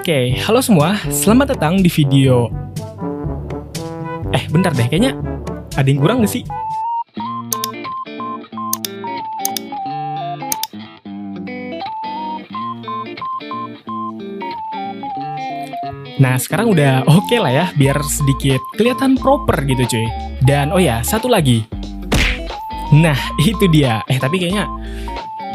Oke, halo semua, selamat datang di video. Bentar deh, kayaknya ada yang kurang gak sih? Nah, sekarang udah oke lah ya, biar sedikit kelihatan proper gitu cuy. Dan oh ya, satu lagi. Nah, itu dia. Tapi kayaknya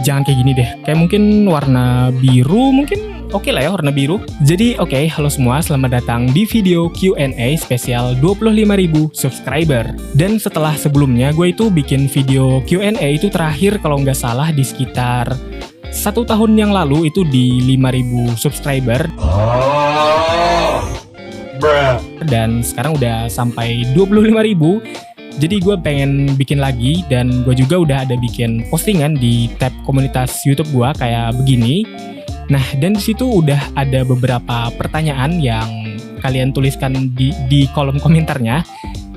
jangan kayak gini deh. Kayak mungkin warna biru, mungkin oke lah ya warna biru. Jadi oke, halo semua, selamat datang di video Q&A spesial 25.000 subscriber. Dan setelah sebelumnya gue itu bikin video Q&A itu terakhir kalau nggak salah di sekitar 1 tahun yang lalu itu di 5.000 subscriber. Dan sekarang udah sampai 25.000. Jadi gue pengen bikin lagi, dan gue juga udah ada bikin postingan di tab komunitas YouTube gue kayak begini. Nah, dan disitu udah ada beberapa pertanyaan yang kalian tuliskan di kolom komentarnya.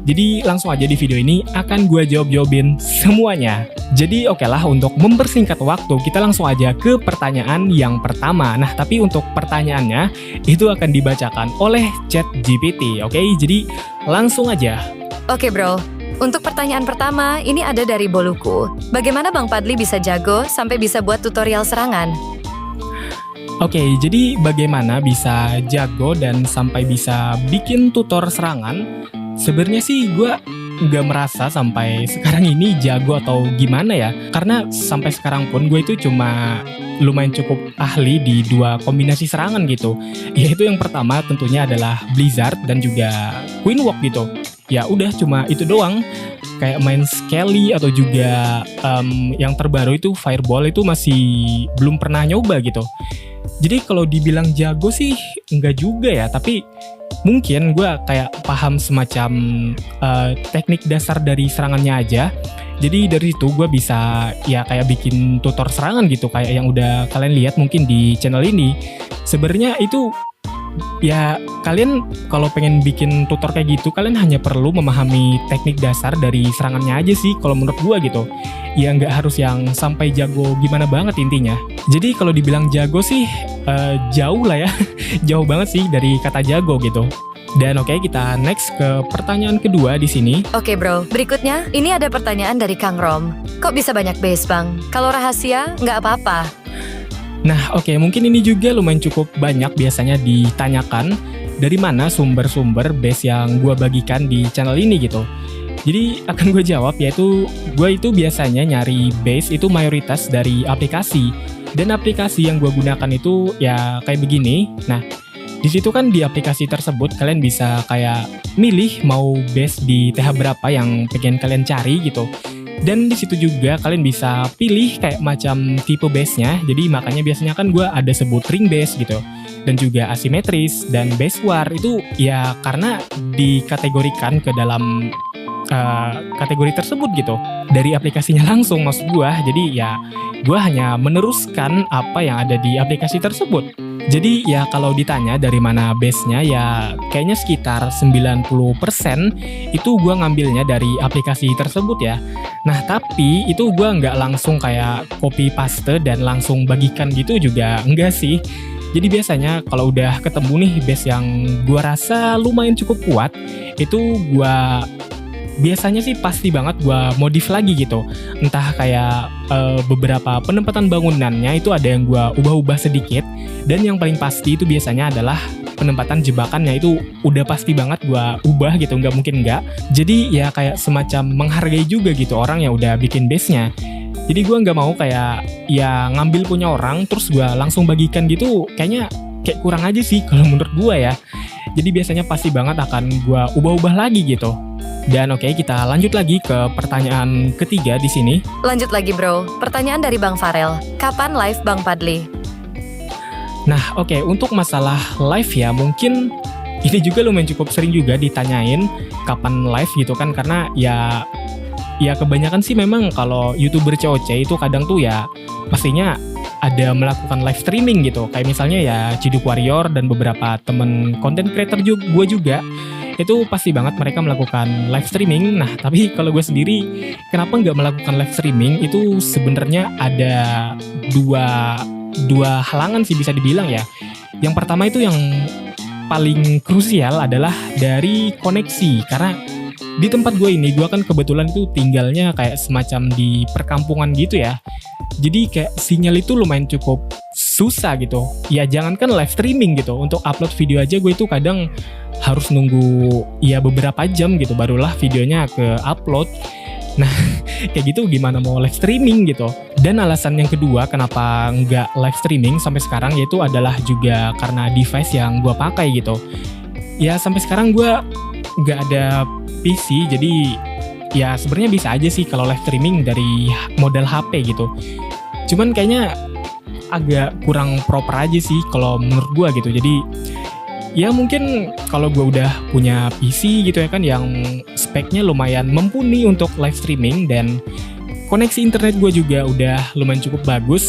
Jadi langsung aja di video ini akan gue jawabin semuanya. Jadi oke lah, untuk mempersingkat waktu kita langsung aja ke pertanyaan yang pertama. Nah, tapi untuk pertanyaannya itu akan dibacakan oleh ChatGPT. Oke, jadi langsung aja. Oke bro, untuk pertanyaan pertama ini ada dari Boluku. Bagaimana Bang Padli bisa jago sampai bisa buat tutorial serangan? Oke, jadi bagaimana bisa jago dan sampai bisa bikin tutor serangan? Sebenarnya sih gue nggak merasa sampai sekarang ini jago atau gimana ya. Karena sampai sekarang pun gue itu cuma lumayan cukup ahli di 2 kombinasi serangan gitu. Yaitu yang pertama tentunya adalah Blizzard dan juga Queen Walk gitu. Ya udah cuma itu doang. Kayak main Skelly atau juga yang terbaru itu Fireball itu masih belum pernah nyoba gitu. Jadi kalau dibilang jago sih enggak juga ya, tapi mungkin gue kayak paham semacam teknik dasar dari serangannya aja. Jadi dari situ gue bisa ya kayak bikin tutor serangan gitu, kayak yang udah kalian lihat mungkin di channel ini. Sebenarnya itu ya kalian kalau pengen bikin tutor kayak gitu, kalian hanya perlu memahami teknik dasar dari serangannya aja sih kalau menurut gue gitu. Ya nggak harus yang sampai jago gimana banget intinya. Jadi kalau dibilang jago sih jauh lah ya. Jauh banget sih dari kata jago gitu. Dan oke, kita next ke pertanyaan kedua di sini. Oke bro, berikutnya ini ada pertanyaan dari Kang Rom. Kok bisa banyak base bang? Kalau rahasia nggak apa-apa. Nah oke, mungkin ini juga lumayan cukup banyak biasanya ditanyakan. Dari mana sumber-sumber base yang gue bagikan di channel ini gitu. Jadi akan gue jawab, yaitu gue itu biasanya nyari base itu mayoritas dari aplikasi. Dan aplikasi yang gue gunakan itu ya kayak begini. Nah, di situ kan di aplikasi tersebut kalian bisa kayak milih mau base di TH berapa yang pengen kalian cari gitu. Dan di situ juga kalian bisa pilih kayak macam tipe base-nya. Jadi makanya biasanya kan gue ada sebut ring base gitu. Dan juga asimetris dan base war itu ya karena dikategorikan ke dalam kategori tersebut gitu. Dari aplikasinya langsung maksud gue. Jadi ya gue hanya meneruskan apa yang ada di aplikasi tersebut. Jadi ya kalau ditanya dari mana base-nya, ya kayaknya sekitar 90% itu gue ngambilnya dari aplikasi tersebut ya. Nah tapi itu gue nggak langsung kayak copy paste dan langsung bagikan gitu juga enggak sih. Jadi biasanya kalau udah ketemu nih base yang gue rasa lumayan cukup kuat, itu gue biasanya sih pasti banget gue modif lagi gitu. Entah kayak beberapa penempatan bangunannya itu ada yang gue ubah-ubah sedikit. Dan yang paling pasti itu biasanya adalah penempatan jebakannya itu udah pasti banget gue ubah gitu, nggak mungkin nggak. Jadi ya kayak semacam menghargai juga gitu orang yang udah bikin base-nya. Jadi gue nggak mau kayak ya ngambil punya orang terus gue langsung bagikan gitu, kayaknya kayak kurang aja sih kalau menurut gue ya. Jadi biasanya pasti banget akan gue ubah-ubah lagi gitu. Dan oke, kita lanjut lagi ke pertanyaan ketiga di sini. Lanjut lagi bro, pertanyaan dari Bang Farel. Kapan live Bang Padli? Nah oke, untuk masalah live ya mungkin ini juga lumayan cukup sering juga ditanyain kapan live gitu kan. Karena ya kebanyakan sih memang kalau YouTuber COC itu kadang tuh ya pastinya ada melakukan live streaming gitu. Kayak misalnya ya Ciduk Warrior dan beberapa temen content creator gue juga. Itu pasti banget mereka melakukan live streaming. Nah tapi kalau gue sendiri kenapa nggak melakukan live streaming, itu sebenarnya ada dua halangan sih bisa dibilang ya. Yang pertama itu yang paling krusial adalah dari koneksi, karena di tempat gue ini, gue kan kebetulan itu tinggalnya kayak semacam di perkampungan gitu ya. Jadi kayak sinyal itu lumayan cukup susah gitu. Ya jangankan live streaming gitu, untuk upload video aja gue itu kadang harus nunggu ya beberapa jam gitu barulah videonya ke upload. Nah kayak gitu gimana mau live streaming gitu. Dan alasan yang kedua kenapa nggak live streaming sampai sekarang yaitu adalah juga karena device yang gue pakai gitu. Ya sampai sekarang gue nggak ada PC, jadi ya sebenarnya bisa aja sih kalau live streaming dari model HP gitu. Cuman kayaknya agak kurang proper aja sih kalau menurut gue gitu. Jadi ya mungkin kalau gue udah punya PC gitu ya kan yang speknya lumayan mumpuni untuk live streaming dan koneksi internet gue juga udah lumayan cukup bagus,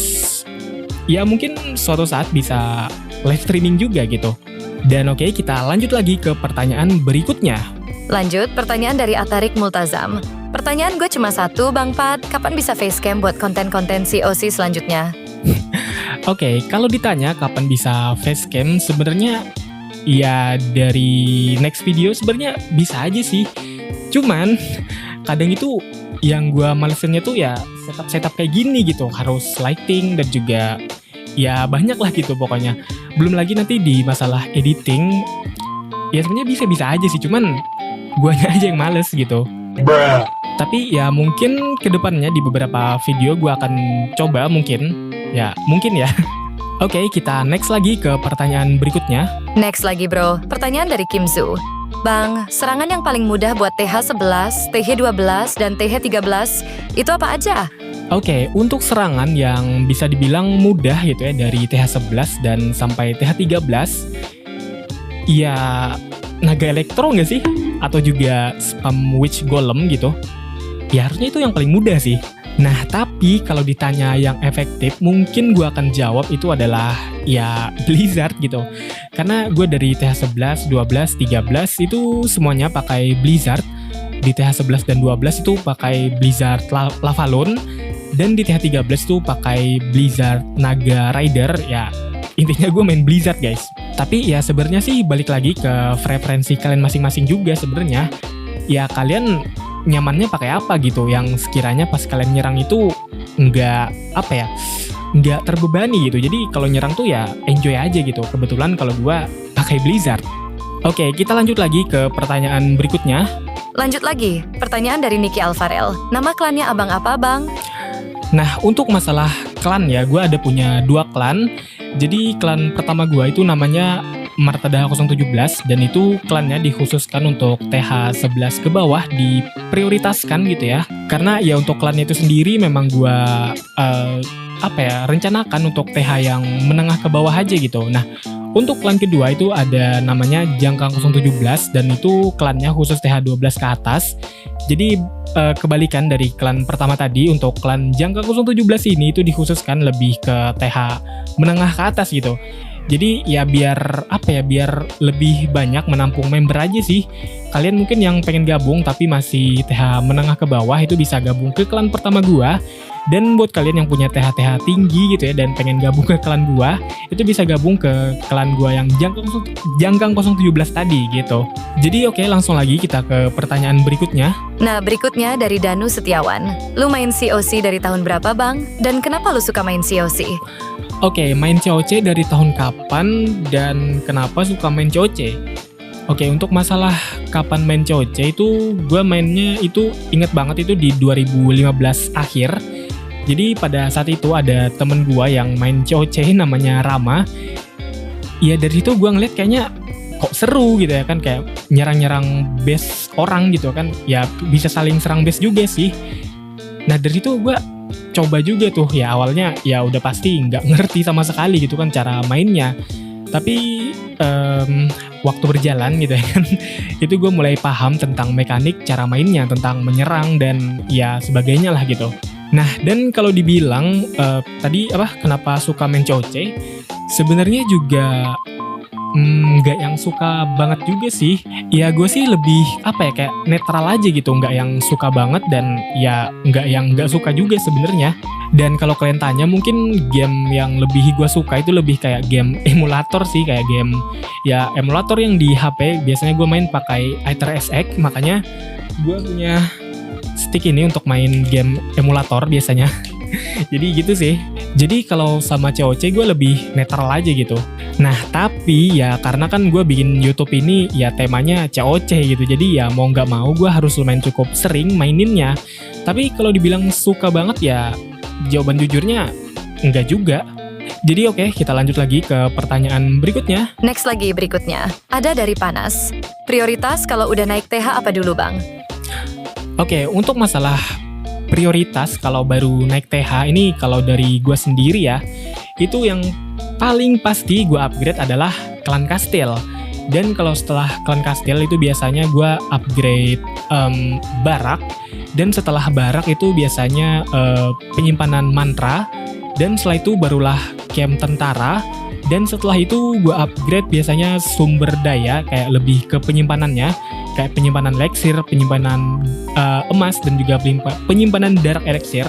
ya mungkin suatu saat bisa live streaming juga gitu. Dan oke, kita lanjut lagi ke pertanyaan berikutnya. Lanjut, pertanyaan dari Atarik Multazam. Pertanyaan gue cuma satu, Bang Pad. Kapan bisa facecam buat konten-konten COC selanjutnya? Oke, kalau ditanya kapan bisa facecam, sebenarnya ya dari next video sebenarnya bisa aja sih. Cuman kadang itu yang gue malesennya tuh ya setup kayak gini gitu, harus lighting dan juga ya banyak lah gitu pokoknya. Belum lagi nanti di masalah editing, ya sebenarnya bisa aja sih, cuman guanya aja yang males gitu. Tapi ya mungkin kedepannya di beberapa video gue akan coba mungkin ya. Oke, kita next lagi ke pertanyaan berikutnya. Next lagi bro, pertanyaan dari Kim Zu. Bang, serangan yang paling mudah buat TH11, TH12, dan TH13 itu apa aja? Oke, untuk serangan yang bisa dibilang mudah gitu ya dari TH11 dan sampai TH13, ya naga elektro nggak sih? Atau juga spam witch golem gitu? Ya harusnya itu yang paling mudah sih. Nah tapi kalau ditanya yang efektif, mungkin gue akan jawab itu adalah ya Blizzard gitu. Karena gue dari TH11, 12, 13 itu semuanya pakai Blizzard. Di TH11 dan 12 itu pakai Blizzard Lavalon. Dan di TH13 itu pakai Blizzard Naga Rider. Ya intinya gue main Blizzard guys. Tapi ya sebenarnya sih balik lagi ke preferensi kalian masing-masing juga sebenarnya. Ya kalian nyamannya pakai apa gitu yang sekiranya pas kalian nyerang itu nggak terbebani gitu. Jadi kalau nyerang tuh ya enjoy aja gitu. Kebetulan kalau gue pakai Blizzard. Oke, kita lanjut lagi ke pertanyaan berikutnya. Lanjut lagi, pertanyaan dari Niki Alvarel. Nama klannya abang apa bang? Nah untuk masalah klan ya, gue ada punya 2 klan. Jadi klan pertama gue itu namanya Martada 017 dan itu klannya dikhususkan untuk TH11 ke bawah, diprioritaskan gitu ya. Karena ya untuk klannya itu sendiri memang gue rencanakan untuk TH yang menengah ke bawah aja gitu. Nah untuk klan kedua itu ada namanya Jangkang 017 dan itu klannya khusus TH12 ke atas. Jadi kebalikan dari klan pertama tadi, untuk klan Jangkang 017 ini itu dikhususkan lebih ke TH menengah ke atas gitu. Jadi ya biar lebih banyak menampung member aja sih. Kalian mungkin yang pengen gabung tapi masih TH menengah ke bawah itu bisa gabung ke klan pertama gua. Dan buat kalian yang punya TH tinggi gitu ya dan pengen gabung ke klan gua, itu bisa gabung ke klan gua yang Jangkang 017 tadi gitu. Jadi oke, langsung lagi kita ke pertanyaan berikutnya. Nah berikutnya dari Danu Setiawan. Lu main COC dari tahun berapa bang? Dan kenapa lu suka main COC? Oke, main COC dari tahun kapan dan kenapa suka main COC? Oke, untuk masalah kapan main COC itu gue mainnya itu inget banget itu di 2015 akhir. Jadi pada saat itu ada temen gue yang main COC namanya Rama. Ya dari situ gue ngeliat kayaknya kok seru gitu ya kan, kayak nyerang-nyerang base orang gitu kan. Ya bisa saling serang base juga sih. Nah dari situ gue coba juga tuh, ya awalnya ya udah pasti nggak ngerti sama sekali gitu kan cara mainnya. Tapi waktu berjalan gitu ya kan, itu gue mulai paham tentang mekanik cara mainnya, tentang menyerang dan ya sebagainya lah gitu. Nah dan kalau dibilang tadi kenapa suka main COC, sebenarnya juga nggak yang suka banget juga sih. Ya gue sih lebih kayak netral aja gitu, nggak yang suka banget dan ya nggak yang nggak suka juga sebenarnya. Dan kalau kalian tanya, mungkin game yang lebih gue suka itu lebih kayak game emulator sih, kayak game ya emulator yang di HP. Biasanya gue main pakai Aether SX, makanya gue punya stick ini untuk main game emulator biasanya. Jadi gitu sih. Jadi kalau sama COC gue lebih netral aja gitu. Nah tapi ya karena kan gue bikin YouTube ini ya temanya COC gitu, jadi ya mau nggak mau gue harus lumayan cukup sering maininnya. Tapi kalau dibilang suka banget ya jawaban jujurnya enggak juga. Jadi oke, kita lanjut lagi ke pertanyaan berikutnya. Next lagi berikutnya, ada dari Panas. Prioritas kalau udah naik TH apa dulu Bang? Oke, untuk masalah prioritas kalau baru naik TH ini, kalau dari gue sendiri ya, itu yang paling pasti gue upgrade adalah Clan Kastil. Dan kalau setelah Clan Kastil itu biasanya gue upgrade Barak. Dan setelah Barak itu biasanya penyimpanan mantra. Dan setelah itu barulah camp tentara. Dan setelah itu gue upgrade biasanya sumber daya, kayak lebih ke penyimpanannya, kayak penyimpanan elixir, penyimpanan emas, dan juga penyimpanan dark elixir.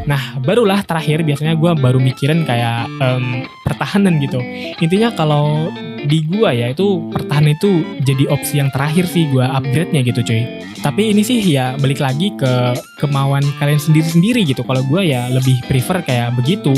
Nah barulah terakhir biasanya gue baru mikirin kayak pertahanan gitu. Intinya kalau di gue ya itu pertahanan itu jadi opsi yang terakhir sih gue upgrade-nya gitu cuy. Tapi ini sih ya balik lagi ke kemauan kalian sendiri-sendiri gitu. Kalau gue ya lebih prefer kayak begitu.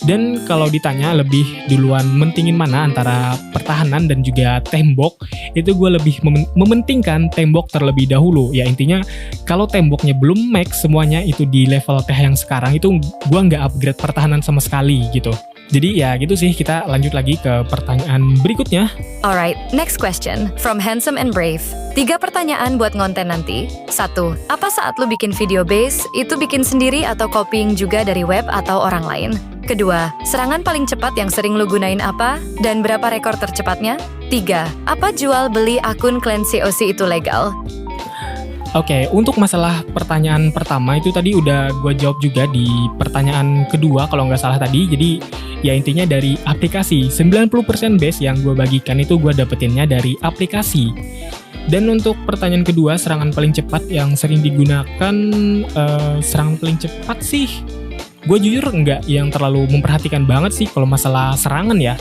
Dan kalau ditanya lebih duluan mentingin mana antara pertahanan dan juga tembok, itu gue lebih mementingkan tembok terlebih dahulu. Ya intinya kalau temboknya belum max semuanya itu di level TH yang sekarang, itu gue nggak upgrade pertahanan sama sekali gitu. Jadi ya gitu sih, kita lanjut lagi ke pertanyaan berikutnya. Alright, next question from Handsome and Brave. 3 pertanyaan buat ngonten nanti. 1. Apa saat lu bikin video base, itu bikin sendiri atau copying juga dari web atau orang lain? Kedua, serangan paling cepat yang sering lu gunain apa? Dan berapa rekor tercepatnya? 3. Apa jual beli akun klan COC itu legal? Oke, untuk masalah pertanyaan pertama itu tadi udah gue jawab juga di pertanyaan kedua kalau nggak salah tadi. Jadi ya intinya dari aplikasi. 90% base yang gue bagikan itu gue dapetinnya dari aplikasi. Dan untuk pertanyaan kedua, serangan paling cepat yang sering digunakan, serangan paling cepat sih gue jujur nggak yang terlalu memperhatikan banget sih kalau masalah serangan ya.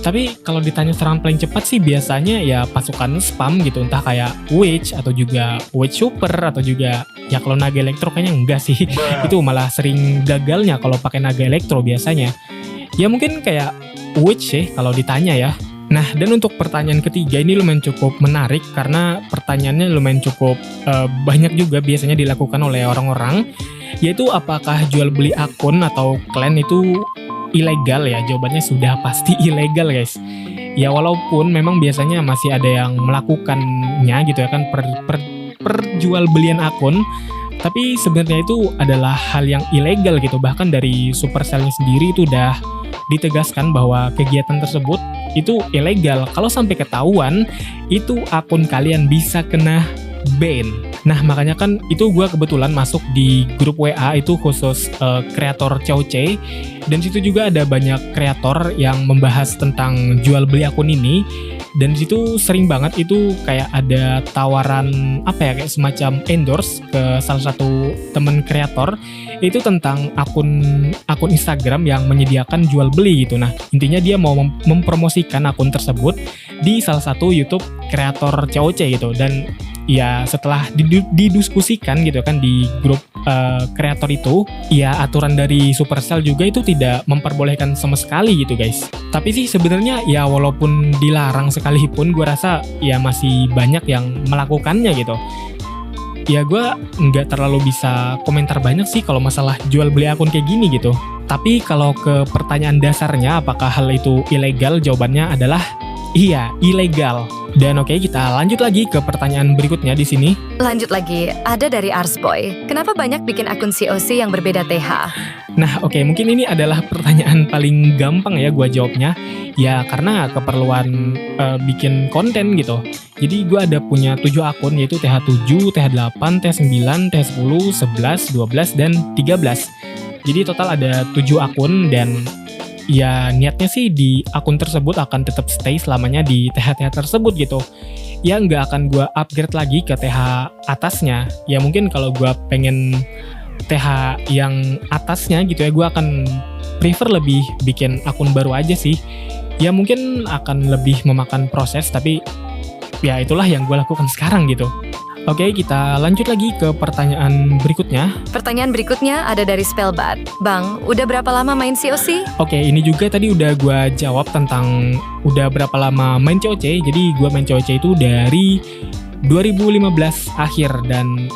Tapi kalau ditanya serangan paling cepat sih biasanya ya pasukan spam gitu, entah kayak Witch atau juga Witch Super atau juga ya kalau naga elektro kayaknya enggak sih. Itu malah sering gagalnya kalau pakai naga elektro biasanya. Ya mungkin kayak Witch sih kalau ditanya ya. Nah, dan untuk pertanyaan ketiga ini lumayan cukup menarik karena pertanyaannya lumayan cukup banyak juga biasanya dilakukan oleh orang-orang, yaitu apakah jual beli akun atau klan itu ilegal ya? Jawabannya sudah pasti ilegal guys. Ya walaupun memang biasanya masih ada yang melakukannya gitu ya kan, per jual belian akun, tapi sebenarnya itu adalah hal yang ilegal gitu. Bahkan dari Supercell-nya sendiri itu udah ditegaskan bahwa kegiatan tersebut itu ilegal. Kalau sampai ketahuan, itu akun kalian bisa kena ban. Nah makanya kan itu gue kebetulan masuk di grup WA itu khusus kreator COC. Dan situ juga ada banyak kreator yang membahas tentang jual beli akun ini. Dan situ sering banget itu kayak ada tawaran kayak semacam endorse ke salah satu temen kreator itu tentang akun Instagram yang menyediakan jual beli gitu. Nah intinya dia mau mempromosikan akun tersebut di salah satu YouTube kreator COC gitu. Dan ya setelah didiskusikan gitu kan di grup kreator itu, ya aturan dari Supercell juga itu tidak memperbolehkan sama sekali gitu guys. Tapi sih sebenarnya ya walaupun dilarang sekalipun, gue rasa ya masih banyak yang melakukannya gitu. Ya gue nggak terlalu bisa komentar banyak sih kalau masalah jual beli akun kayak gini gitu. Tapi kalau ke pertanyaan dasarnya apakah hal itu ilegal, jawabannya adalah iya, ilegal. Dan oke, kita lanjut lagi ke pertanyaan berikutnya di sini. Lanjut lagi, ada dari Arsboy. Kenapa banyak bikin akun COC yang berbeda TH? Nah oke, mungkin ini adalah pertanyaan paling gampang ya gue jawabnya. Ya karena keperluan bikin konten gitu. Jadi gue ada punya 7 akun, yaitu TH7, TH8, TH9, TH10, 11, 12, dan 13. Jadi total ada 7 akun. Dan ya niatnya sih di akun tersebut akan tetap stay selamanya di TH-TH tersebut gitu. Ya nggak akan gue upgrade lagi ke TH atasnya. Ya mungkin kalau gue pengen TH yang atasnya gitu ya, gue akan prefer lebih bikin akun baru aja sih. Ya mungkin akan lebih memakan proses, tapi ya itulah yang gue lakukan sekarang gitu. Oke, kita lanjut lagi ke pertanyaan berikutnya. Pertanyaan berikutnya ada dari Spellbat. Bang, udah berapa lama main COC? Oke, ini juga tadi udah gue jawab tentang udah berapa lama main COC. Jadi gue main COC itu dari 2015 akhir, dan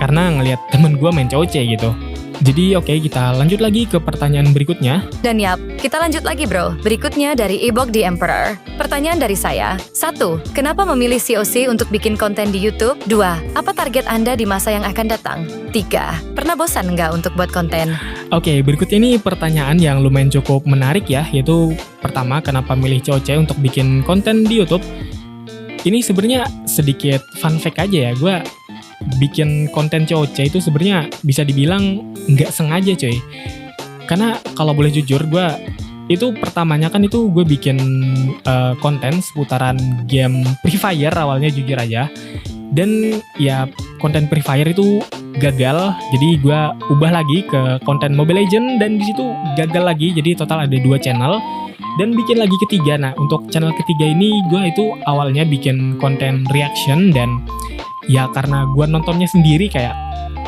karena ngelihat temen gue main COC gitu. Jadi oke, kita lanjut lagi ke pertanyaan berikutnya. Dan yap, kita lanjut lagi bro. Berikutnya dari Ibok the Emperor. Pertanyaan dari saya. 1. Kenapa memilih COC untuk bikin konten di YouTube? 2. Apa target Anda di masa yang akan datang? 3. Pernah bosan nggak untuk buat konten? Oke, berikut ini pertanyaan yang lumayan cukup menarik ya. Yaitu pertama, kenapa milih COC untuk bikin konten di YouTube? Ini sebenarnya sedikit fun fact aja ya. Gue bikin konten COC itu sebenarnya bisa dibilang nggak sengaja coy. Karena kalau boleh jujur, gue itu pertamanya kan itu gue bikin konten seputaran game Free Fire awalnya, jujur aja. Dan ya konten Free Fire itu gagal, jadi gue ubah lagi ke konten Mobile Legends, dan di situ gagal lagi. Jadi total ada 2 channel dan bikin lagi ketiga. Nah, untuk channel ketiga ini gue itu awalnya bikin konten reaction, dan ya karena gue nontonnya sendiri kayak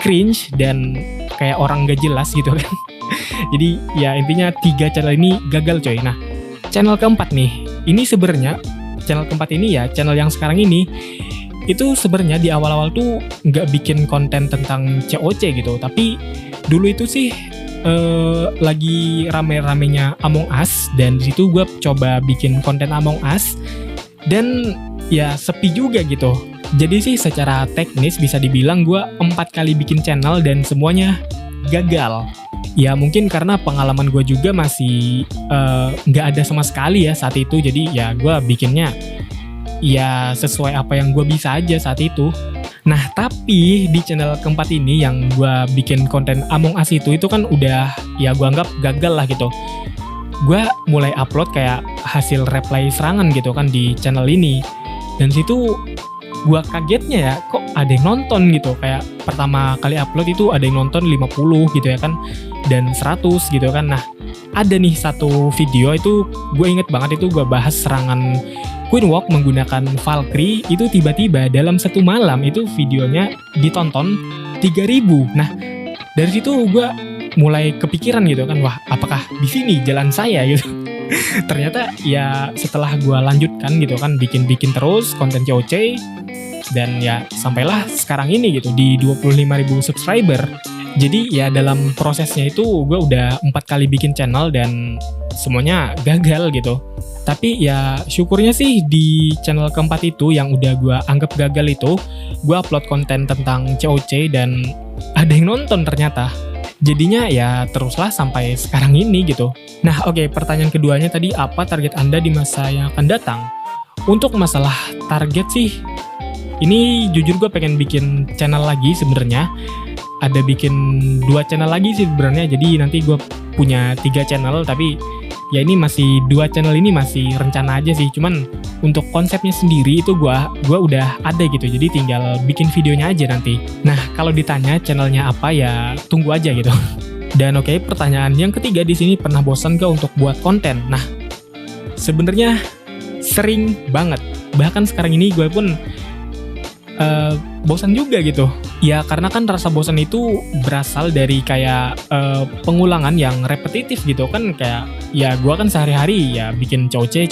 cringe dan kayak orang gak jelas gitu kan. Jadi ya intinya 3 channel ini gagal coy. Nah, channel keempat nih, ini sebenarnya channel keempat ini ya, channel yang sekarang ini itu sebenarnya di awal-awal tuh nggak bikin konten tentang COC gitu. Tapi dulu itu sih lagi rame-ramenya Among Us, dan di situ gue coba bikin konten Among Us, dan ya sepi juga gitu. Jadi sih secara teknis bisa dibilang gue 4 kali bikin channel dan semuanya gagal. Ya mungkin karena pengalaman gue juga masih nggak ada sama sekali ya saat itu. Jadi ya gue bikinnya ya sesuai apa yang gue bisa aja saat itu. Nah, tapi di channel keempat ini yang gue bikin konten Among Us itu kan udah ya gue anggap gagal lah gitu. Gue mulai upload kayak hasil reply serangan gitu kan di channel ini. Dan situ gue kagetnya ya, kok ada yang nonton gitu. Kayak pertama kali upload itu ada yang nonton 50 gitu ya kan, dan 100 gitu kan. Nah, ada nih satu video itu gue inget banget, itu gue bahas serangan Queen Walk menggunakan Valkyrie. Itu tiba-tiba dalam satu malam itu videonya ditonton 3.000. Nah, dari situ gue mulai kepikiran gitu kan, wah apakah di sini jalan saya gitu. Ternyata ya setelah gue lanjutkan gitu kan, bikin terus konten COC, dan ya sampailah sekarang ini gitu di 25.000 subscriber. Jadi ya dalam prosesnya itu gue udah 4 kali bikin channel dan semuanya gagal gitu. Tapi ya syukurnya sih di channel keempat itu yang udah gue anggap gagal itu, gue upload konten tentang COC dan ada yang nonton ternyata. Jadinya ya teruslah sampai sekarang ini gitu. Nah oke, pertanyaan keduanya tadi, apa target Anda di masa yang akan datang? Untuk masalah target sih, ini jujur gue pengen bikin channel lagi sebenarnya. Ada bikin 2 channel lagi sih sebenarnya. Jadi nanti gue punya 3 channel, tapi ya ini masih 2 channel ini masih rencana aja sih. Cuman untuk konsepnya sendiri itu gue udah ada gitu. Jadi tinggal bikin videonya aja nanti. Nah, kalau ditanya channelnya apa ya tunggu aja gitu. Dan oke, pertanyaan yang ketiga di sini, pernah bosan gak untuk buat konten? Nah, sebenarnya sering banget. Bahkan sekarang ini gue pun bosan juga gitu. Ya karena kan rasa bosan itu berasal dari kayak pengulangan yang repetitif gitu kan. Kayak ya gue kan sehari-hari ya bikin COC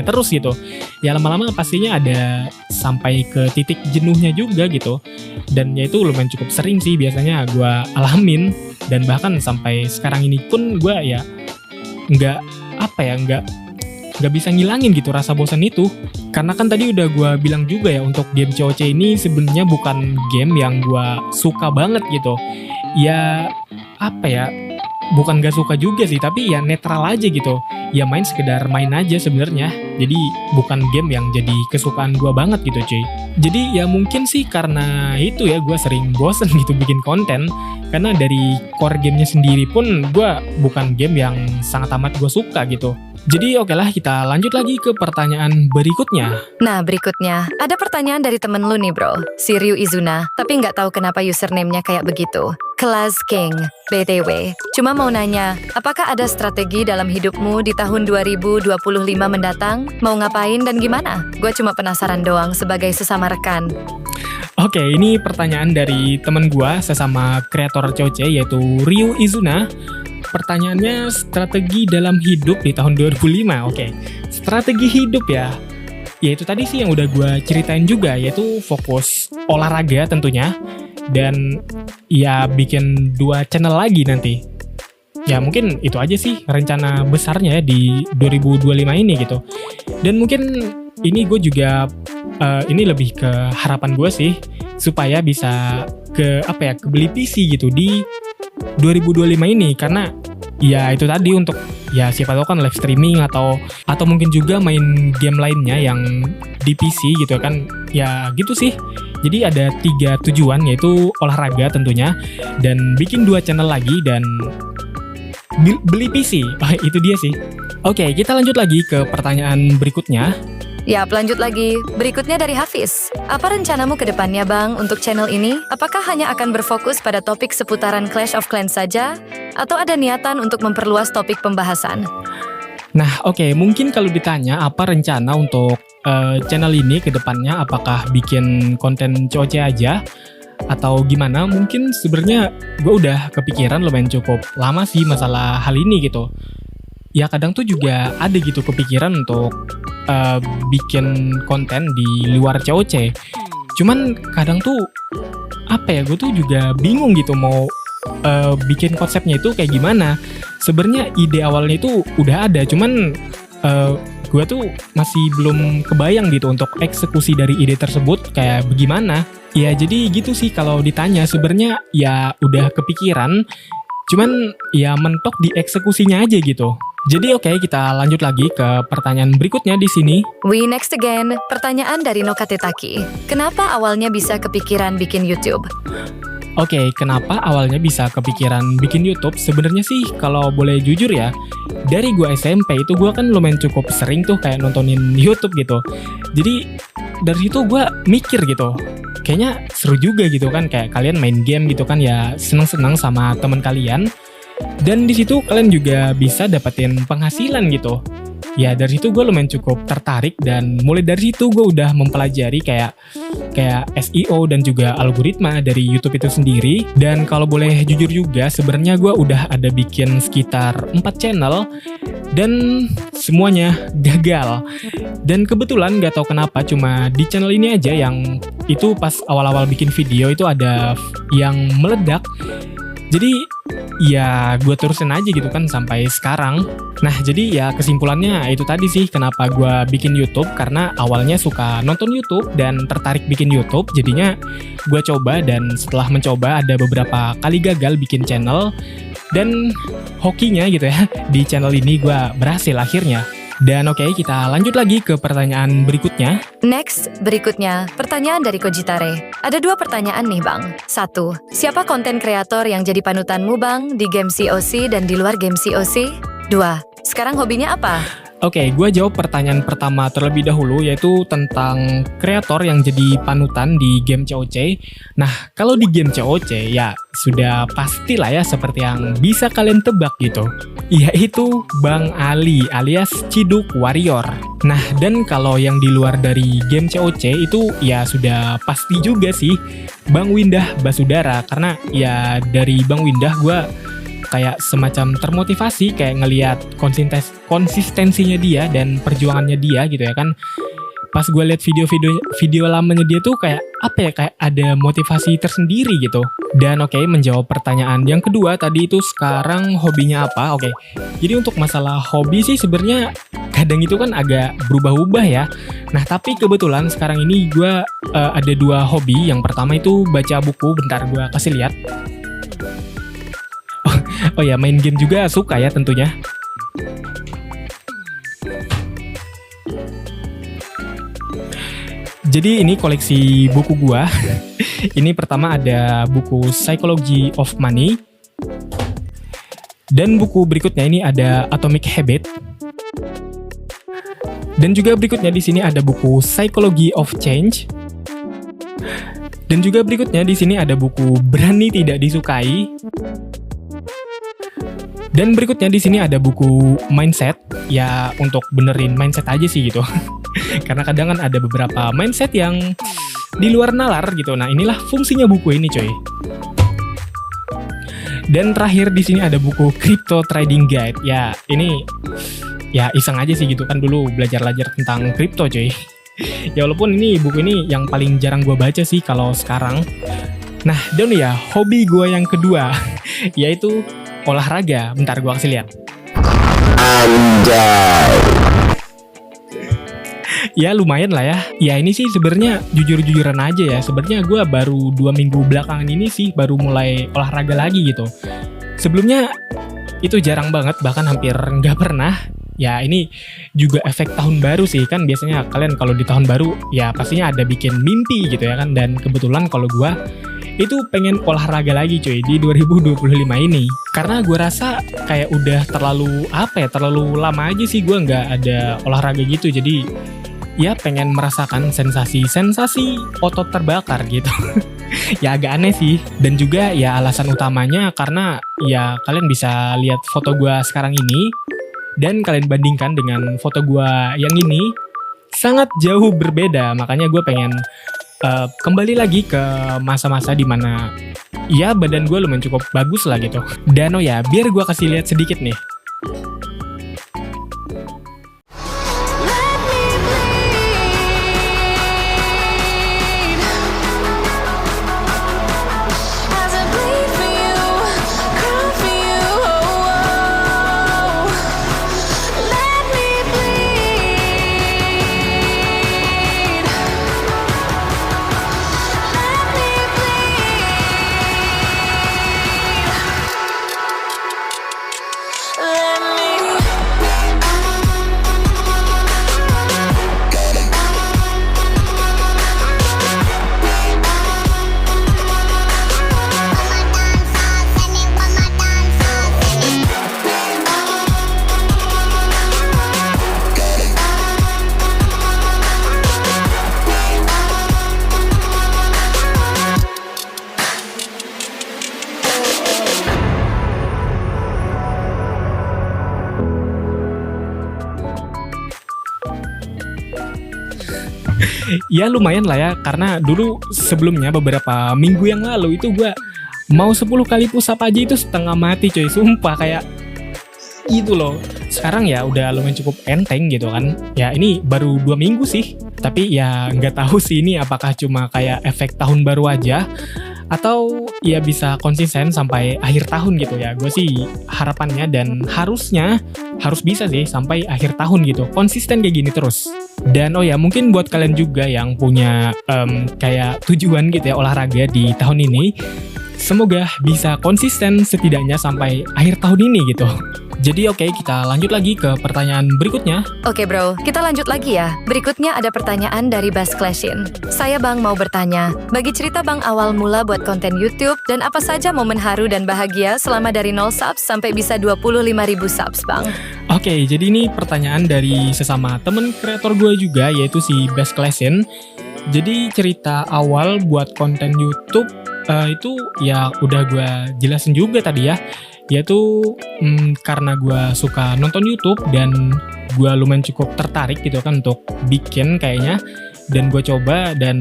terus gitu. Ya lama-lama pastinya ada sampai ke titik jenuhnya juga gitu. Dan ya itu lumayan cukup sering sih biasanya gue alamin. Dan bahkan sampai sekarang ini pun gue ya nggak bisa ngilangin gitu rasa bosan itu. Karena kan tadi udah gue bilang juga ya, untuk game COC ini sebenarnya bukan game yang gue suka banget gitu. Ya bukan gak suka juga sih, tapi ya netral aja gitu. Ya main sekedar main aja sebenarnya. Jadi bukan game yang jadi kesukaan gue banget gitu cuy. Jadi ya mungkin sih karena itu ya gue sering bosen gitu bikin konten. Karena dari core gamenya sendiri pun gue bukan game yang sangat amat gue suka gitu. Jadi oke lah, kita lanjut lagi ke pertanyaan berikutnya. Nah, berikutnya, ada pertanyaan dari temen lu nih bro, si Ryu Izuna, tapi nggak tahu kenapa username-nya kayak begitu. Kelas King, BTW, cuma mau nanya, apakah ada strategi dalam hidupmu di tahun 2025 mendatang? Mau ngapain dan gimana? Gue cuma penasaran doang sebagai sesama rekan. Oke, ini pertanyaan dari temen gua sesama kreator COC yaitu Ryu Izuna. Pertanyaannya, strategi dalam hidup di tahun 2005. Oke, strategi hidup ya. Ya itu tadi sih yang udah gua ceritain juga, yaitu fokus olahraga tentunya. Dan ya bikin 2 channel lagi nanti. Ya mungkin itu aja sih rencana besarnya ya di 2025 ini gitu. Dan mungkin ini gue juga ini lebih ke harapan gue sih supaya bisa ke beli PC gitu di 2025 ini, karena ya itu tadi untuk ya siapa tahu kan live streaming atau mungkin juga main game lainnya yang di PC gitu kan. Ya gitu sih. Jadi ada 3 tujuan, yaitu olahraga tentunya, dan bikin 2 channel lagi, dan beli PC. Itu dia sih. Oke, kita lanjut lagi ke pertanyaan berikutnya. Yap, lanjut lagi. Berikutnya dari Hafiz. Apa rencanamu ke depannya bang untuk channel ini? Apakah hanya akan berfokus pada topik seputaran Clash of Clans saja? Atau ada niatan untuk memperluas topik pembahasan? Nah, oke, mungkin kalau ditanya apa rencana untuk channel ini ke depannya, apakah bikin konten COC aja atau gimana? Mungkin sebenarnya gue udah kepikiran lumayan cukup lama sih masalah hal ini gitu. Ya kadang tuh juga ada gitu kepikiran untuk bikin konten di luar COC. Cuman kadang tuh gue tuh juga bingung gitu mau bikin konsepnya itu kayak gimana. Sebenarnya ide awalnya itu udah ada, cuman gue tuh masih belum kebayang gitu untuk eksekusi dari ide tersebut kayak bagaimana. Ya jadi gitu sih kalau ditanya, sebenarnya ya udah kepikiran, cuman ya mentok di eksekusinya aja gitu. Jadi oke, kita lanjut lagi ke pertanyaan berikutnya di sini. We next again. Pertanyaan dari Nokatetaki. Kenapa awalnya bisa kepikiran bikin YouTube? Oke, kenapa awalnya bisa kepikiran bikin YouTube? Sebenarnya sih kalau boleh jujur ya, dari gua SMP itu gua kan lumayan cukup sering tuh kayak nontonin YouTube gitu. Jadi dari situ gua mikir gitu, kayaknya seru juga gitu kan, kayak kalian main game gitu kan ya, seneng-seneng sama teman kalian. Dan di situ kalian juga bisa dapetin penghasilan gitu. Ya dari situ gue lumayan cukup tertarik, dan mulai dari situ gue udah mempelajari kayak SEO dan juga algoritma dari YouTube itu sendiri. Dan kalau boleh jujur juga, sebenarnya gue udah ada bikin sekitar 4 channel dan semuanya gagal. Dan kebetulan gak tahu kenapa cuma di channel ini aja yang itu pas awal-awal bikin video itu ada yang meledak. Jadi ya gue terusin aja gitu kan sampai sekarang. Nah jadi ya kesimpulannya itu tadi sih kenapa gue bikin YouTube, karena awalnya suka nonton YouTube dan tertarik bikin YouTube. Jadinya gue coba, dan setelah mencoba ada beberapa kali gagal bikin channel, dan hokinya gitu ya di channel ini gue berhasil akhirnya. Dan oke, kita lanjut lagi ke pertanyaan berikutnya. Next, berikutnya, pertanyaan dari Kojitare. Ada 2 pertanyaan nih bang. 1. Siapa konten kreator yang jadi panutanmu bang di game COC dan di luar game COC? 2. Sekarang hobinya apa? Oke, gue jawab pertanyaan pertama terlebih dahulu, yaitu tentang kreator yang jadi panutan di game COC. Nah, kalau di game COC ya sudah pastilah ya seperti yang bisa kalian tebak gitu, yaitu Bang Ali alias Ciduk Warrior. Nah, dan kalau yang di luar dari game COC itu ya sudah pasti juga sih Bang Windah Basudara, karena ya dari Bang Windah gue kayak semacam termotivasi, kayak ngelihat konsistensinya dia dan perjuangannya dia gitu ya kan. Pas gue lihat video lamanya dia tuh kayak kayak ada motivasi tersendiri gitu. Dan oke, menjawab pertanyaan yang kedua tadi itu, sekarang hobinya apa? Oke, jadi untuk masalah hobi sih sebenarnya kadang itu kan agak berubah-ubah ya. Nah tapi kebetulan sekarang ini gue ada 2 hobi. Yang pertama itu baca buku. Bentar gue kasih lihat. Oh ya, main game juga suka ya tentunya. Jadi ini koleksi buku gua. Ini pertama ada buku Psychology of Money. Dan buku berikutnya ini ada Atomic Habit. Dan juga berikutnya di sini ada buku Psychology of Change. Dan juga berikutnya di sini ada buku Berani Tidak Disukai. Dan berikutnya di sini ada buku Mindset. Ya untuk benerin mindset aja sih gitu. Karena kadang kan ada beberapa mindset yang di luar nalar gitu. Nah, inilah fungsinya buku ini, coy. Dan terakhir di sini ada buku Crypto Trading Guide. Ya, ini ya iseng aja sih gitu kan, dulu belajar tentang kripto, coy. Ya walaupun ini buku ini yang paling jarang gue baca sih kalau sekarang. Nah, dan ya hobi gue yang kedua yaitu olahraga. Bentar gue kasih lihat. Ya lumayan lah ya. Ya ini sih sebenarnya jujur-jujuran aja ya. Sebenarnya gue baru 2 minggu belakangan ini sih baru mulai olahraga lagi gitu. Sebelumnya itu jarang banget, bahkan hampir nggak pernah. Ya ini juga efek tahun baru sih, kan biasanya kalian kalau di tahun baru ya pastinya ada bikin mimpi gitu ya kan. Dan kebetulan kalau gue itu pengen olahraga lagi cuy di 2025 ini. Karena gue rasa kayak udah terlalu lama aja sih gue nggak ada olahraga gitu. Jadi ya pengen merasakan sensasi otot terbakar gitu. Ya agak aneh sih. Dan juga ya alasan utamanya karena ya kalian bisa lihat foto gue sekarang ini dan kalian bandingkan dengan foto gue yang ini, sangat jauh berbeda. Makanya gue pengen kembali lagi ke masa-masa dimana ya badan gue lumayan cukup bagus lah gitu. Dan oh ya, biar gue kasih lihat sedikit nih. Ya lumayan lah ya, karena dulu sebelumnya beberapa minggu yang lalu itu gue mau 10 kali push up aja itu setengah mati coy, sumpah kayak itu loh. Sekarang ya udah lumayan cukup enteng gitu kan. Ya ini baru 2 minggu sih, tapi ya nggak tahu sih ini apakah cuma kayak efek tahun baru aja atau ya bisa konsisten sampai akhir tahun gitu ya. Gue sih harapannya dan harus bisa sih sampai akhir tahun gitu, konsisten kayak gini terus. Dan oh ya, mungkin buat kalian juga yang punya kayak tujuan gitu ya olahraga di tahun ini, semoga bisa konsisten setidaknya sampai akhir tahun ini gitu. Jadi oke, kita lanjut lagi ke pertanyaan berikutnya. Oke bro, kita lanjut lagi ya. Berikutnya ada pertanyaan dari Bas Clashin. Saya bang mau bertanya, bagi cerita bang awal mula buat konten YouTube dan apa saja momen haru dan bahagia selama dari 0 subs sampai bisa 25.000 subs bang. Oke, jadi ini pertanyaan dari sesama temen kreator gue juga, yaitu si Bas Clashin. Jadi cerita awal buat konten YouTube itu ya udah gue jelasin juga tadi ya. Yaitu karena gue suka nonton YouTube dan gue lumayan cukup tertarik gitu kan untuk bikin kayaknya. Dan gue coba dan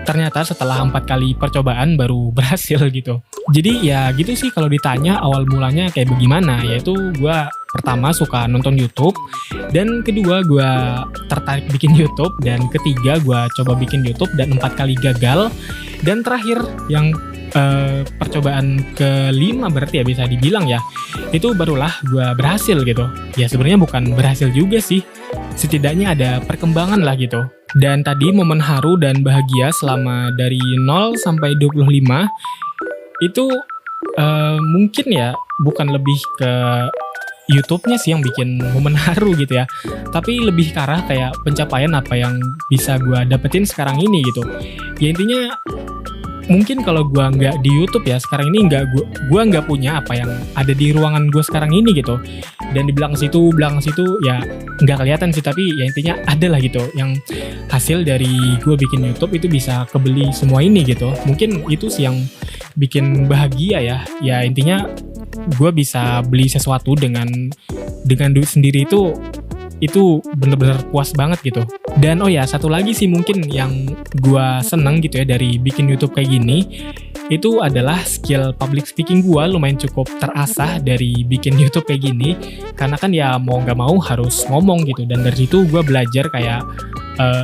ternyata setelah 4 kali percobaan baru berhasil gitu. Jadi ya gitu sih kalau ditanya awal mulanya kayak bagaimana. Yaitu gue pertama suka nonton YouTube, dan kedua gue tertarik bikin YouTube, dan ketiga gue coba bikin YouTube dan 4 kali gagal. Dan terakhir yang percobaan kelima berarti ya bisa dibilang ya, itu barulah gue berhasil gitu. Ya sebenarnya bukan berhasil juga sih, setidaknya ada perkembangan lah gitu. Dan tadi momen haru dan bahagia selama dari 0 sampai 25 itu mungkin ya bukan lebih ke YouTube-nya sih yang bikin momen haru gitu ya, tapi lebih ke arah kayak pencapaian apa yang bisa gue dapetin sekarang ini gitu. Ya intinya mungkin kalau gue nggak di YouTube ya sekarang ini gue nggak punya apa yang ada di ruangan gue sekarang ini gitu. Dan di belakang situ ya nggak kelihatan sih, tapi ya intinya ada lah gitu yang hasil dari gue bikin YouTube itu bisa kebeli semua ini gitu. Mungkin itu sih yang bikin bahagia ya. Ya intinya gue bisa beli sesuatu dengan duit sendiri itu bener-bener puas banget gitu. Dan oh ya, satu lagi sih mungkin yang gue seneng gitu ya dari bikin YouTube kayak gini, itu adalah skill public speaking gue lumayan cukup terasah dari bikin YouTube kayak gini. Karena kan ya mau gak mau harus ngomong gitu, dan dari situ gue belajar kayak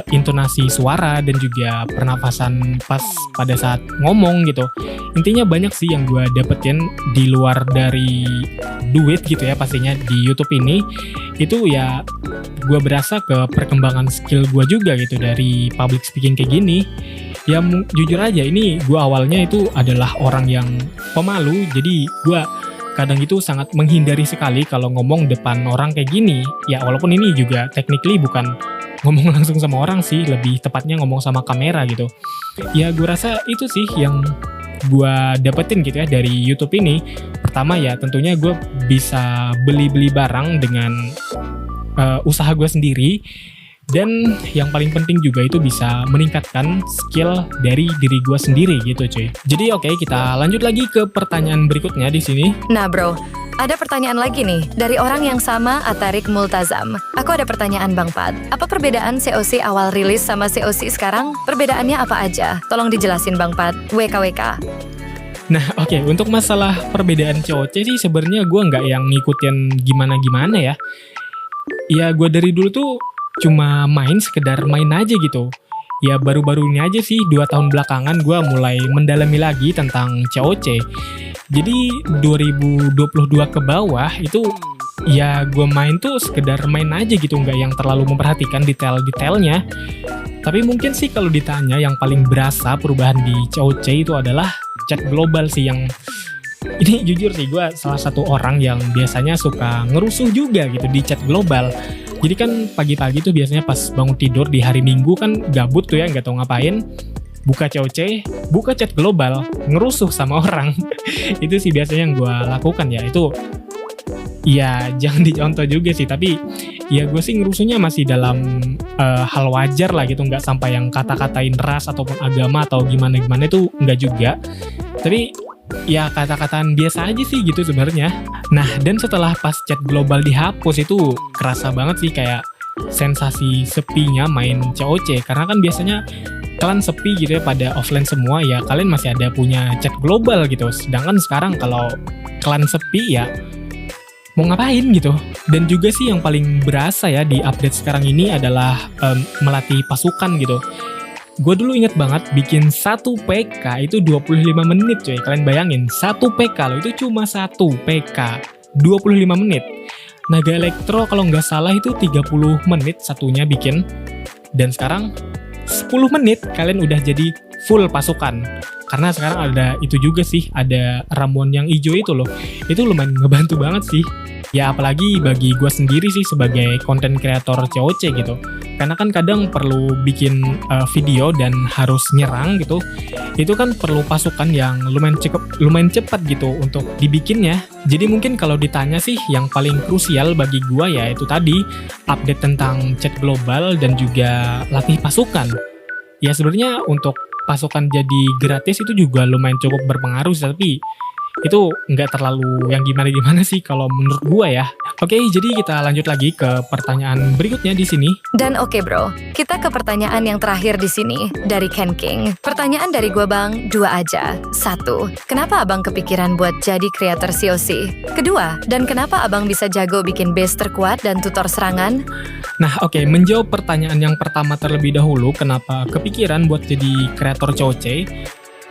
intonasi suara dan juga pernafasan pas pada saat ngomong gitu. Intinya banyak sih yang gue dapetin di luar dari duit gitu ya pastinya di YouTube ini. Itu ya gue berasa ke perkembangan skill gue juga gitu dari public speaking kayak gini. Ya jujur aja ini gue awalnya itu adalah orang yang pemalu, jadi gue kadang itu sangat menghindari sekali kalau ngomong depan orang kayak gini. Ya walaupun ini juga technically bukan ngomong langsung sama orang sih, lebih tepatnya ngomong sama kamera gitu. Ya gue rasa itu sih yang gue dapetin gitu ya dari YouTube ini. Pertama ya tentunya gue bisa beli-beli barang dengan usaha gue sendiri. Dan yang paling penting juga itu bisa meningkatkan skill dari diri gue sendiri gitu cuy. Jadi oke, kita lanjut lagi ke pertanyaan berikutnya di sini. Nah bro, ada pertanyaan lagi nih dari orang yang sama, Atarik Multazam. Aku ada pertanyaan Bang Pat. Apa perbedaan COC awal rilis sama COC sekarang? Perbedaannya apa aja? Tolong dijelasin Bang Pat. WKWK. Nah oke, untuk masalah perbedaan COC sih sebenarnya gue nggak yang ngikutin gimana-gimana ya. Ya gue dari dulu tuh cuma sekedar main aja gitu. Ya baru-baru ini aja sih 2 tahun belakangan gue mulai mendalami lagi tentang COC. Jadi 2022 ke bawah itu ya gue main tuh sekedar main aja gitu, nggak yang terlalu memperhatikan detail-detailnya. Tapi mungkin sih kalau ditanya yang paling berasa perubahan di COC itu adalah chat global sih, yang ini jujur sih gue salah satu orang yang biasanya suka ngerusuh juga gitu di chat global. Jadi kan pagi-pagi tuh biasanya pas bangun tidur di hari Minggu kan gabut tuh ya, nggak tahu ngapain. Buka COC, buka chat global, ngerusuh sama orang. Itu sih biasanya yang gue lakukan ya. Itu ya jangan dicontoh juga sih, tapi ya gue sih ngerusuhnya masih dalam hal wajar lah gitu, nggak sampai yang kata-katain ras ataupun agama atau gimana-gimana, itu nggak juga. Tapi ya kata-kataan biasa aja sih gitu sebenarnya. Nah dan setelah pas chat global dihapus itu kerasa banget sih kayak sensasi sepinya main COC. Karena kan biasanya kalian sepi gitu ya pada offline semua, ya kalian masih ada punya chat global gitu. Sedangkan sekarang kalau kalian sepi ya mau ngapain gitu. Dan juga sih yang paling berasa ya di update sekarang ini adalah melatih pasukan gitu. Gue dulu inget banget bikin 1 PK itu 25 menit coy. Kalian bayangin 1 PK loh, itu cuma 1 PK 25 menit. Naga Elektro kalau nggak salah itu 30 menit satunya bikin. Dan sekarang 10 menit kalian udah jadi full pasukan. Karena sekarang ada itu juga sih, ada ramuan yang hijau itu loh. Itu lumayan ngebantu banget sih. Ya apalagi bagi gue sendiri sih sebagai konten kreator COC gitu. Karena kan kadang perlu bikin video dan harus nyerang gitu. Itu kan perlu pasukan yang lumayan cepat gitu untuk dibikinnya. Jadi mungkin kalau ditanya sih yang paling krusial bagi gue ya itu tadi update tentang chat global dan juga latih pasukan. Ya sebenarnya untuk pasukan jadi gratis itu juga lumayan cukup berpengaruh, tapi itu nggak terlalu yang gimana-gimana sih kalau menurut gue ya. Oke, jadi kita lanjut lagi ke pertanyaan berikutnya di sini. Dan oke bro, kita ke pertanyaan yang terakhir di sini dari Ken King. Pertanyaan dari gue Bang, 2 aja. 1, kenapa abang kepikiran buat jadi kreator COC? Kedua, dan kenapa abang bisa jago bikin base terkuat dan tutor serangan? Nah oke, menjawab pertanyaan yang pertama terlebih dahulu, kenapa kepikiran buat jadi kreator COC?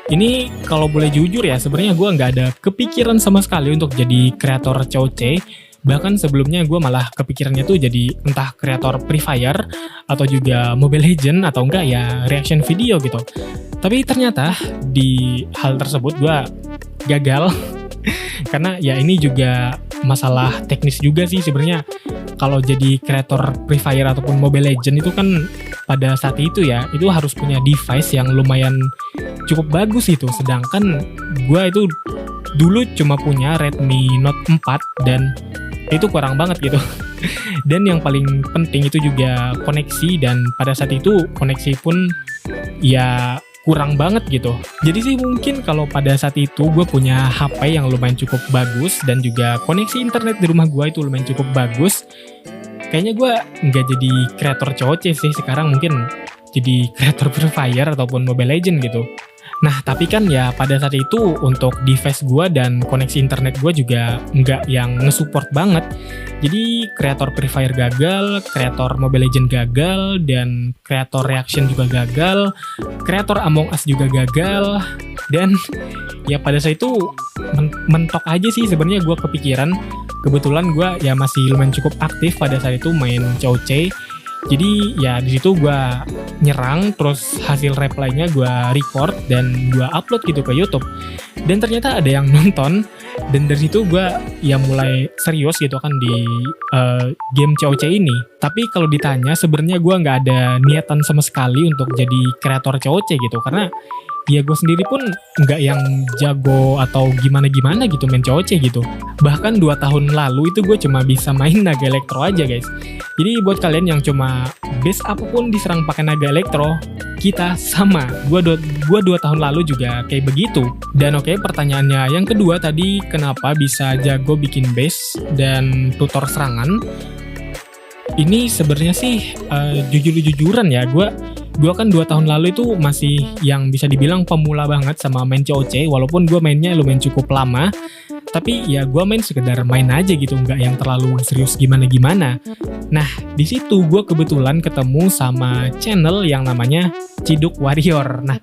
Ini kalau boleh jujur ya, sebenarnya gue nggak ada kepikiran sama sekali untuk jadi kreator COC. Bahkan sebelumnya gue malah kepikirannya tuh jadi entah kreator Free Fire atau juga Mobile Legend atau enggak ya reaction video gitu. Tapi ternyata di hal tersebut gue gagal. Karena ya ini juga masalah teknis juga sih sebenarnya. Kalau jadi kreator Free Fire ataupun Mobile Legend itu kan pada saat itu ya, itu harus punya device yang lumayan cukup bagus itu. Sedangkan gue itu dulu cuma punya Redmi Note 4 dan itu kurang banget gitu. Dan yang paling penting itu juga koneksi, dan pada saat itu koneksi pun ya kurang banget gitu. Jadi sih mungkin kalau pada saat itu gue punya HP yang lumayan cukup bagus dan juga koneksi internet di rumah gue itu lumayan cukup bagus, kayaknya gue nggak jadi kreator COC sih. Sekarang mungkin jadi kreator Free Fire ataupun Mobile Legend gitu. Nah tapi kan ya pada saat itu untuk device gue dan koneksi internet gue juga nggak yang nge-support banget. Jadi kreator Free Fire gagal, kreator Mobile Legend gagal, dan kreator Reaction juga gagal, kreator Among Us juga gagal. Dan ya pada saat itu mentok aja sih sebenarnya gue kepikiran. Kebetulan gue ya masih lumayan cukup aktif pada saat itu main COC. Jadi ya di situ gue nyerang, terus hasil reply-nya gue record dan gue upload gitu ke YouTube. Dan ternyata ada yang nonton, dan dari situ gue ya mulai serius gitu kan di game COC ini. Tapi kalau ditanya sebenarnya gue nggak ada niatan sama sekali untuk jadi kreator COC gitu, karena ya gue sendiri pun nggak yang jago atau gimana-gimana gitu main COC gitu. Bahkan 2 tahun lalu itu gue cuma bisa main naga elektro aja guys. Jadi buat kalian yang cuma base apapun diserang pakai naga elektro, kita sama. Gue 2 tahun lalu juga kayak begitu. Dan oke, pertanyaannya yang kedua tadi, kenapa bisa jago bikin base dan tutor serangan? Ini sebenarnya sih jujur-jujuran ya, gue kan 2 tahun lalu itu masih yang bisa dibilang pemula banget sama main COC, walaupun gue mainnya lumayan cukup lama. Tapi ya gue main sekedar main aja gitu, nggak yang terlalu serius gimana-gimana. Nah di situ gue kebetulan ketemu sama channel yang namanya Ciduk Warrior. Nah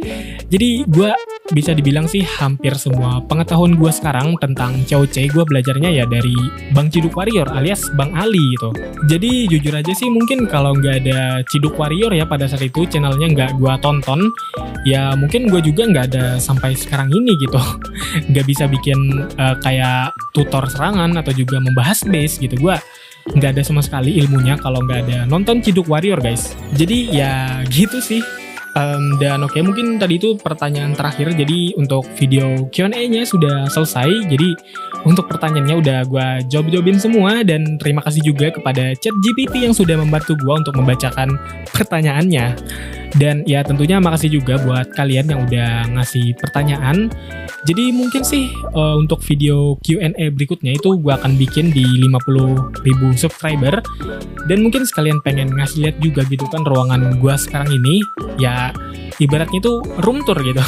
jadi gue bisa dibilang sih hampir semua pengetahuan gue sekarang tentang COC gue belajarnya ya dari Bang Ciduk Warrior alias Bang Ali gitu. Jadi jujur aja sih mungkin kalau nggak ada Ciduk Warrior ya pada saat itu channelnya nggak gue tonton, ya mungkin gue juga nggak ada sampai sekarang ini gitu. Nggak bisa bikin kayak tutor serangan atau juga membahas base gitu. Gue nggak ada sama sekali ilmunya kalau nggak ada nonton Ciduk Warrior guys. Jadi ya gitu sih. Dan oke, mungkin tadi itu pertanyaan terakhir. Jadi untuk video Q&A-nya sudah selesai. Jadi untuk pertanyaannya udah gue jawabin semua. Dan terima kasih juga kepada ChatGPT yang sudah membantu gue untuk membacakan pertanyaannya. Dan ya tentunya makasih juga buat kalian yang udah ngasih pertanyaan. Jadi mungkin sih untuk video Q&A berikutnya itu gue akan bikin di 50.000 subscriber. Dan mungkin sekalian pengen ngasih lihat juga gitu kan ruangan gue sekarang ini. Ya ibaratnya itu room tour gitu.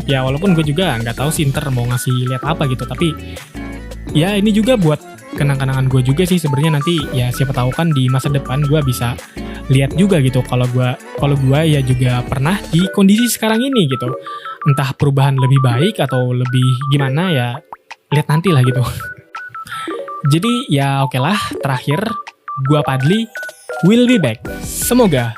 Ya walaupun gue juga nggak tahu sih ntar mau ngasih lihat apa gitu. Tapi ya ini juga buat kenang-kenangan gue juga sih sebenarnya. Nanti ya siapa tahu kan di masa depan gue bisa lihat juga gitu kalau gue ya juga pernah di kondisi sekarang ini gitu. Entah perubahan lebih baik atau lebih gimana ya, lihat nanti lah gitu. Jadi ya oke lah, terakhir gua Padli will be back. Semoga